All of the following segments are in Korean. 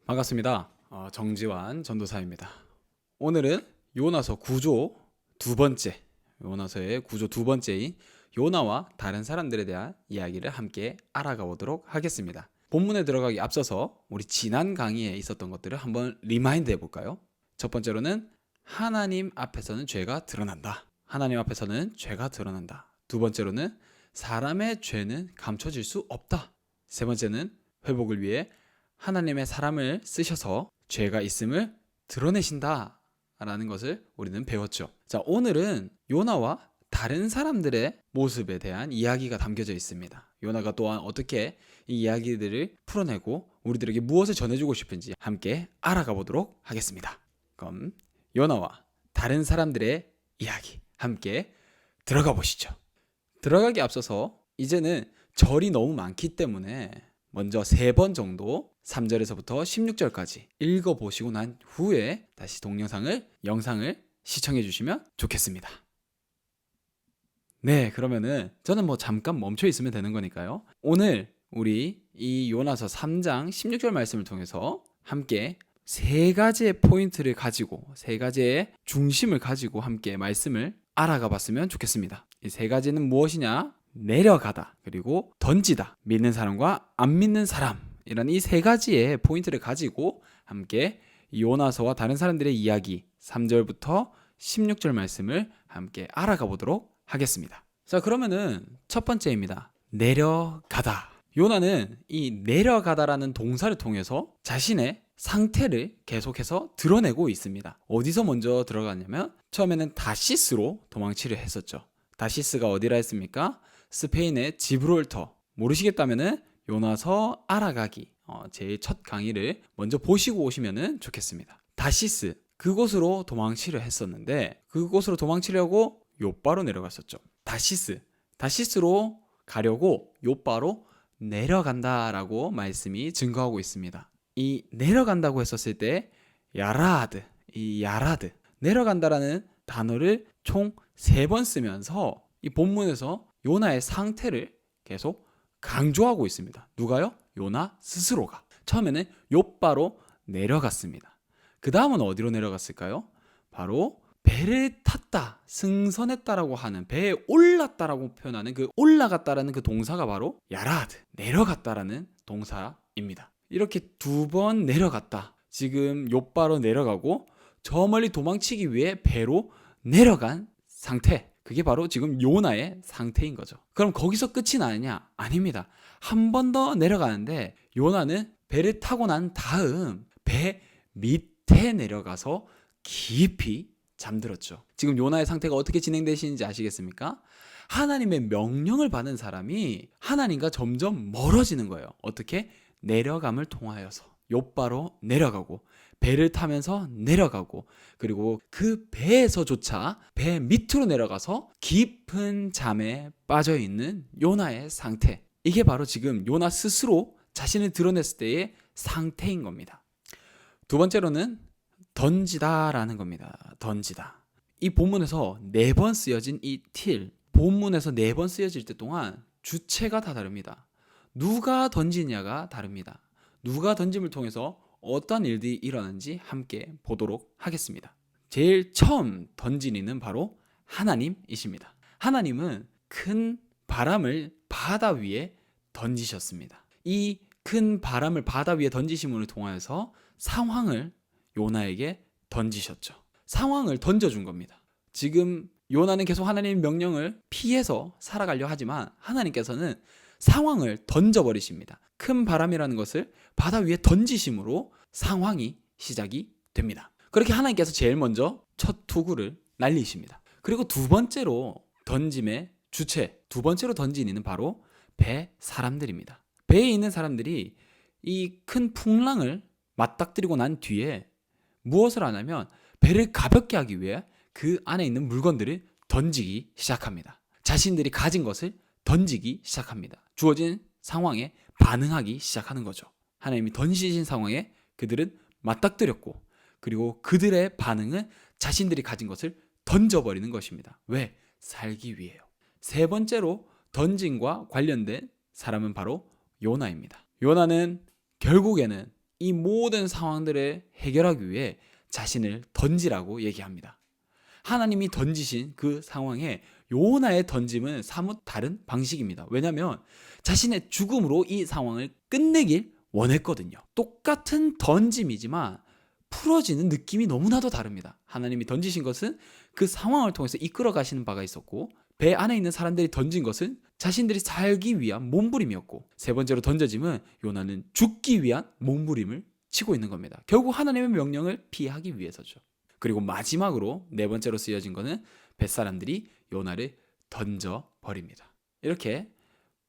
반갑습니다. 정지환 전도사입니다. 오늘은 요나서 구조 두 번째, 요나서의 구조 두 번째인 요나와 다른 사람들에 대한 이야기를 함께 알아가 보도록 하겠습니다. 본문에 들어가기 앞서서 우리 지난 강의에 있었던 것들을 한번 리마인드 해볼까요? 첫 번째로는 하나님 앞에서는 죄가 드러난다. 하나님 앞에서는 죄가 드러난다. 두 번째로는 사람의 죄는 감춰질 수 없다. 세 번째는 회복을 위해 하나님의 사람을 쓰셔서 죄가 있음을 드러내신다 라는 것을 우리는 배웠죠. 자, 오늘은 요나와 다른 사람들의 모습에 대한 이야기가 담겨져 있습니다. 요나가 또한 어떻게 이 이야기들을 풀어내고 우리들에게 무엇을 전해주고 싶은지 함께 알아가 보도록 하겠습니다. 그럼 요나와 다른 사람들의 이야기 함께 들어가 보시죠. 들어가기 앞서서 이제는 절이 너무 많기 때문에 먼저 3번 정도 3절에서부터 16절까지 읽어보시고 난 후에 다시 영상을 시청해 주시면 좋겠습니다. 네, 그러면은 저는 잠깐 멈춰 있으면 되는 거니까요. 오늘 우리 이 요나서 3장 16절 말씀을 통해서 함께 3가지의 포인트를 가지고 3가지의 중심을 가지고 함께 말씀을 알아가 봤으면 좋겠습니다. 이 3가지는 무엇이냐? 내려가다, 그리고 던지다, 믿는 사람과 안 믿는 사람, 이런 이 3가지의 포인트를 가지고 함께 요나서와 다른 사람들의 이야기 3절부터 16절 말씀을 함께 알아가 보도록 하겠습니다. 자, 그러면은 첫 번째입니다. 내려가다. 요나는 이 내려가다라는 동사를 통해서 자신의 상태를 계속해서 드러내고 있습니다. 어디서 먼저 들어갔냐면 처음에는 다시스로 도망치려 했었죠. 다시스가 어디라 했습니까? 스페인의 지브롤터. 모르시겠다면은 요나서 알아가기 제일 첫 강의를 먼저 보시고 오시면 좋겠습니다. 다시스, 그곳으로 도망치려 했었는데 그곳으로 도망치려고 요바로 내려갔었죠. 다시스로 가려고 요바로 내려간다라고 말씀이 증거하고 있습니다. 이 내려간다고 했었을 때 야라드, 내려간다라는 단어를 총 3번 쓰면서 이 본문에서 요나의 상태를 계속 강조하고 있습니다. 누가요? 요나 스스로가. 처음에는 요바로 내려갔습니다. 그 다음은 어디로 내려갔을까요? 바로 배를 탔다, 승선했다라고 하는, 배에 올랐다라고 표현하는 그 올라갔다라는 그 동사가 바로 야라드, 내려갔다라는 동사입니다. 이렇게 2번 내려갔다. 지금 요바로 내려가고 저 멀리 도망치기 위해 배로 내려간 상태. 그게 바로 지금 요나의 상태인 거죠. 그럼 거기서 끝이 나느냐? 아닙니다. 한 번 더 내려가는데 요나는 배를 타고 난 다음 배 밑에 내려가서 깊이 잠들었죠. 지금 요나의 상태가 어떻게 진행되시는지 아시겠습니까? 하나님의 명령을 받은 사람이 하나님과 점점 멀어지는 거예요. 어떻게? 내려감을 통하여서 요바로 내려가고 배를 타면서 내려가고 그리고 그 배에서조차 배 밑으로 내려가서 깊은 잠에 빠져있는 요나의 상태. 이게 바로 지금 요나 스스로 자신을 드러냈을 때의 상태인 겁니다. 두 번째로는 던지다라는 겁니다. 던지다. 이 본문에서 4번 쓰여진 이 틸, 본문에서 4번 쓰여질 때 동안 주체가 다 다릅니다. 누가 던지냐가 다릅니다. 누가 던짐을 통해서 어떤 일들이 일어나는지 함께 보도록 하겠습니다. 제일 처음 던진 이는 바로 하나님이십니다. 하나님은 큰 바람을 바다 위에 던지셨습니다. 이 큰 바람을 바다 위에 던지심을 통하여서 상황을 요나에게 던지셨죠. 상황을 던져준 겁니다. 지금 요나는 계속 하나님의 명령을 피해서 살아가려 하지만 하나님께서는 상황을 던져버리십니다. 큰 바람이라는 것을 바다 위에 던지심으로 상황이 시작이 됩니다. 그렇게 하나님께서 제일 먼저 첫 투구를 날리십니다. 그리고 두 번째로 던짐의 주체, 두 번째로 던진 이는 바로 배 사람들입니다. 배에 있는 사람들이 이 큰 풍랑을 맞닥뜨리고 난 뒤에 무엇을 하냐면 배를 가볍게 하기 위해 그 안에 있는 물건들을 던지기 시작합니다. 자신들이 가진 것을 던지기 시작합니다. 주어진 상황에 반응하기 시작하는 거죠. 하나님이 던지신 상황에 그들은 맞닥뜨렸고 그리고 그들의 반응은 자신들이 가진 것을 던져버리는 것입니다. 왜? 살기 위해요. 세 번째로 던짐과 관련된 사람은 바로 요나입니다. 요나는 결국에는 이 모든 상황들을 해결하기 위해 자신을 던지라고 얘기합니다. 하나님이 던지신 그 상황에 요나의 던짐은 사뭇 다른 방식입니다. 왜냐하면 자신의 죽음으로 이 상황을 끝내길 원했거든요. 똑같은 던짐이지만 풀어지는 느낌이 너무나도 다릅니다. 하나님이 던지신 것은 그 상황을 통해서 이끌어 가시는 바가 있었고, 배 안에 있는 사람들이 던진 것은 자신들이 살기 위한 몸부림이었고, 세 번째로 던져짐은 요나는 죽기 위한 몸부림을 치고 있는 겁니다. 결국 하나님의 명령을 피하기 위해서죠. 그리고 마지막으로 네 번째로 쓰여진 것은 뱃사람들이 요나를 던져버립니다. 이렇게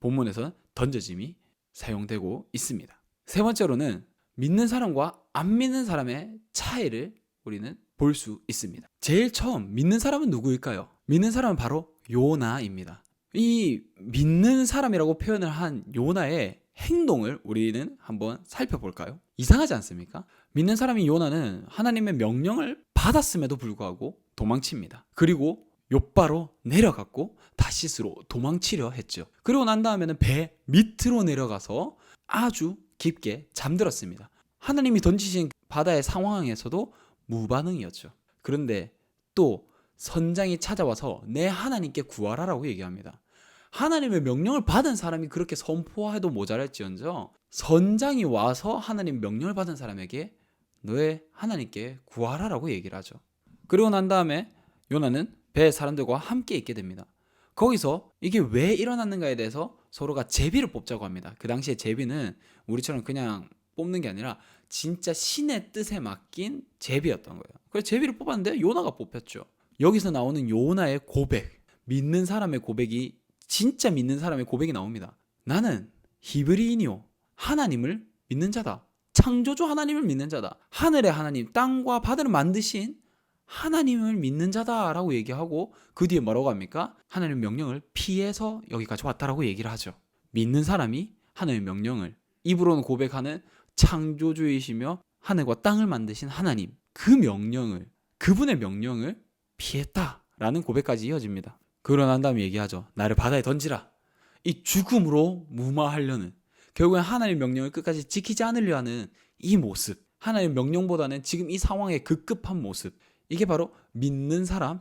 본문에서는 던져짐이 사용되고 있습니다. 세 번째로는 믿는 사람과 안 믿는 사람의 차이를 우리는 볼 수 있습니다. 제일 처음 믿는 사람은 누구일까요? 믿는 사람은 바로 요나입니다. 이 믿는 사람이라고 표현을 한 요나의 행동을 우리는 한번 살펴볼까요? 이상하지 않습니까? 믿는 사람인 요나는 하나님의 명령을 받았음에도 불구하고 도망칩니다. 그리고 욥바로 내려갔고 다시스로 도망치려 했죠. 그리고 난 다음에는 배 밑으로 내려가서 아주 깊게 잠들었습니다. 하나님이 던지신 바다의 상황에서도 무반응이었죠. 그런데 또 선장이 찾아와서 내 하나님께 구하라라고 얘기합니다. 하나님의 명령을 받은 사람이 그렇게 선포해도 모자랄지언정 선장이 와서 하나님 명령을 받은 사람에게 너의 하나님께 구하라라고 얘기를 하죠. 그리고 난 다음에 요나는 배 사람들과 함께 있게 됩니다. 거기서 이게 왜 일어났는가에 대해서 서로가 제비를 뽑자고 합니다. 그 당시에 제비는 우리처럼 그냥 뽑는 게 아니라 진짜 신의 뜻에 맡긴 제비였던 거예요. 그래서 제비를 뽑았는데 요나가 뽑혔죠. 여기서 나오는 요나의 고백, 믿는 사람의 고백이 진짜 믿는 사람의 고백이 나옵니다. 나는 히브리인이요 하나님을 믿는 자다. 창조주 하나님을 믿는 자다. 하늘의 하나님, 땅과 바다를 만드신 하나님을 믿는 자다라고 얘기하고 그 뒤에 뭐라고 합니까? 하나님의 명령을 피해서 여기까지 왔다라고 얘기를 하죠. 믿는 사람이 하나님의 명령을 입으로는 고백하는 창조주이시며 하늘과 땅을 만드신 하나님, 그 명령을, 그분의 명령을 피했다라는 고백까지 이어집니다. 그러고 난 다음에 얘기하죠. 나를 바다에 던지라. 이 죽음으로 무마하려는, 결국엔 하나님의 명령을 끝까지 지키지 않으려 하는 이 모습, 하나님의 명령보다는 지금 이 상황의 급급한 모습, 이게 바로 믿는 사람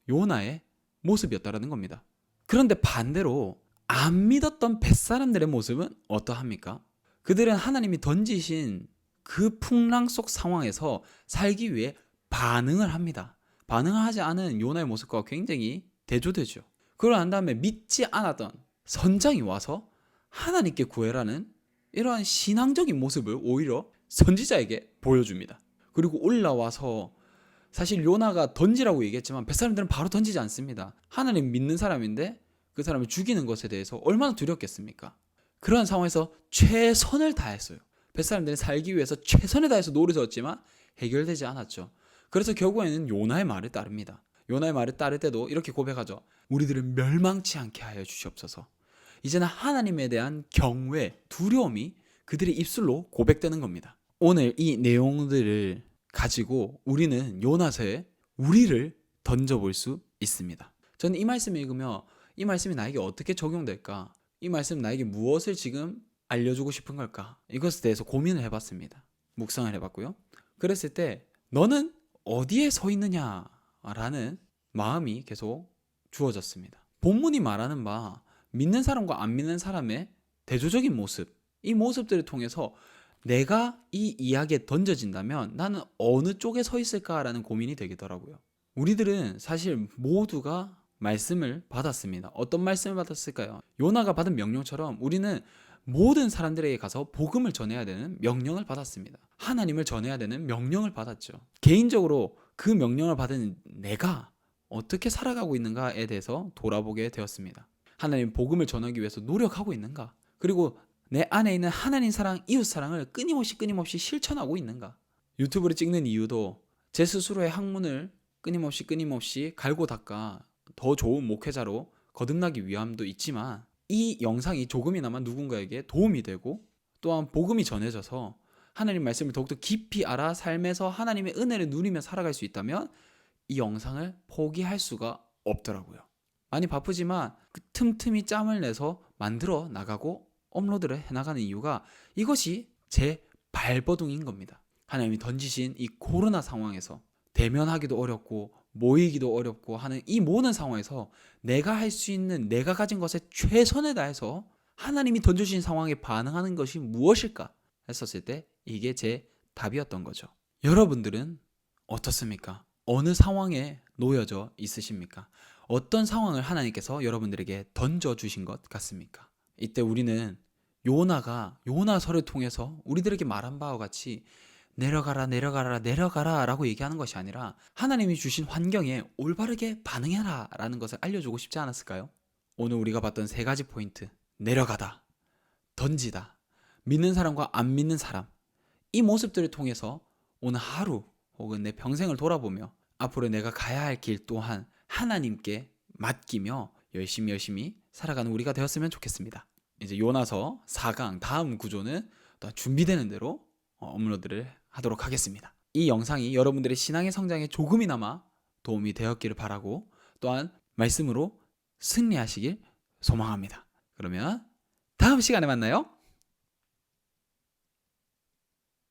요나의 모습이었다라는 겁니다. 그런데 반대로 안 믿었던 뱃사람들의 모습은 어떠합니까? 그들은 하나님이 던지신 그 풍랑 속 상황에서 살기 위해 반응을 합니다. 반응하지 않은 요나의 모습과 굉장히 대조되죠. 그러고 난 다음에 믿지 않았던 선장이 와서 하나님께 구해라는 이러한 신앙적인 모습을 오히려 선지자에게 보여줍니다. 그리고 올라와서 사실 요나가 던지라고 얘기했지만 뱃사람들은 바로 던지지 않습니다. 하나님 믿는 사람인데 그 사람을 죽이는 것에 대해서 얼마나 두렵겠습니까? 그런 상황에서 최선을 다했어요. 뱃사람들은 살기 위해서 최선을 다해서 노를 졌지만 해결되지 않았죠. 그래서 결국에는 요나의 말을 따릅니다. 요나의 말을 따를 때도 이렇게 고백하죠. 우리들을 멸망치 않게 하여 주시옵소서. 이제는 하나님에 대한 경외, 두려움이 그들의 입술로 고백되는 겁니다. 오늘 이 내용들을 가지고 우리는 요나서에 우리를 던져볼 수 있습니다. 저는 이 말씀을 읽으며 이 말씀이 나에게 어떻게 적용될까? 이 말씀은 나에게 무엇을 지금 알려주고 싶은 걸까? 이것에 대해서 고민을 해봤습니다. 묵상을 해봤고요. 그랬을 때 너는 어디에 서 있느냐라는 마음이 계속 주어졌습니다. 본문이 말하는 바 믿는 사람과 안 믿는 사람의 대조적인 모습, 이 모습들을 통해서 내가 이 이야기에 던져진다면 나는 어느 쪽에 서 있을까라는 고민이 되더라고요. 우리들은 사실 모두가 말씀을 받았습니다. 어떤 말씀을 받았을까요? 요나가 받은 명령처럼 우리는 모든 사람들에게 가서 복음을 전해야 되는 명령을 받았습니다. 하나님을 전해야 되는 명령을 받았죠. 개인적으로 그 명령을 받은 내가 어떻게 살아가고 있는가에 대해서 돌아보게 되었습니다. 하나님 복음을 전하기 위해서 노력하고 있는가? 그리고 내 안에 있는 하나님 사랑, 이웃 사랑을 끊임없이 실천하고 있는가? 유튜브를 찍는 이유도 제 스스로의 학문을 끊임없이 갈고 닦아 더 좋은 목회자로 거듭나기 위함도 있지만 이 영상이 조금이나마 누군가에게 도움이 되고 또한 복음이 전해져서 하나님 말씀을 더욱더 깊이 알아 삶에서 하나님의 은혜를 누리며 살아갈 수 있다면 이 영상을 포기할 수가 없더라고요. 많이 바쁘지만 그 틈틈이 짬을 내서 만들어 나가고 업로드를 해나가는 이유가 이것이 제 발버둥인 겁니다. 하나님이 던지신 이 코로나 상황에서 대면하기도 어렵고 모이기도 어렵고 하는 이 모든 상황에서 내가 할 수 있는 내가 가진 것에 최선을 다해서 하나님이 던져주신 상황에 반응하는 것이 무엇일까 했었을 때 이게 제 답이었던 거죠. 여러분들은 어떻습니까? 어느 상황에 놓여져 있으십니까? 어떤 상황을 하나님께서 여러분들에게 던져주신 것 같습니까? 이때 우리는 요나가 요나서를 통해서 우리들에게 말한 바와 같이 내려가라 내려가라 내려가라 라고 얘기하는 것이 아니라 하나님이 주신 환경에 올바르게 반응해라 라는 것을 알려주고 싶지 않았을까요? 오늘 우리가 봤던 세 가지 포인트, 내려가다, 던지다, 믿는 사람과 안 믿는 사람, 이 모습들을 통해서 오늘 하루 혹은 내 평생을 돌아보며 앞으로 내가 가야 할 길 또한 하나님께 맡기며 열심히 살아가는 우리가 되었으면 좋겠습니다. 이제 요나서 4강 다음 구조는 또 준비되는 대로 업로드를 하도록 하겠습니다. 이 영상이 여러분들의 신앙의 성장에 조금이나마 도움이 되었기를 바라고 또한 말씀으로 승리하시길 소망합니다. 그러면 다음 시간에 만나요.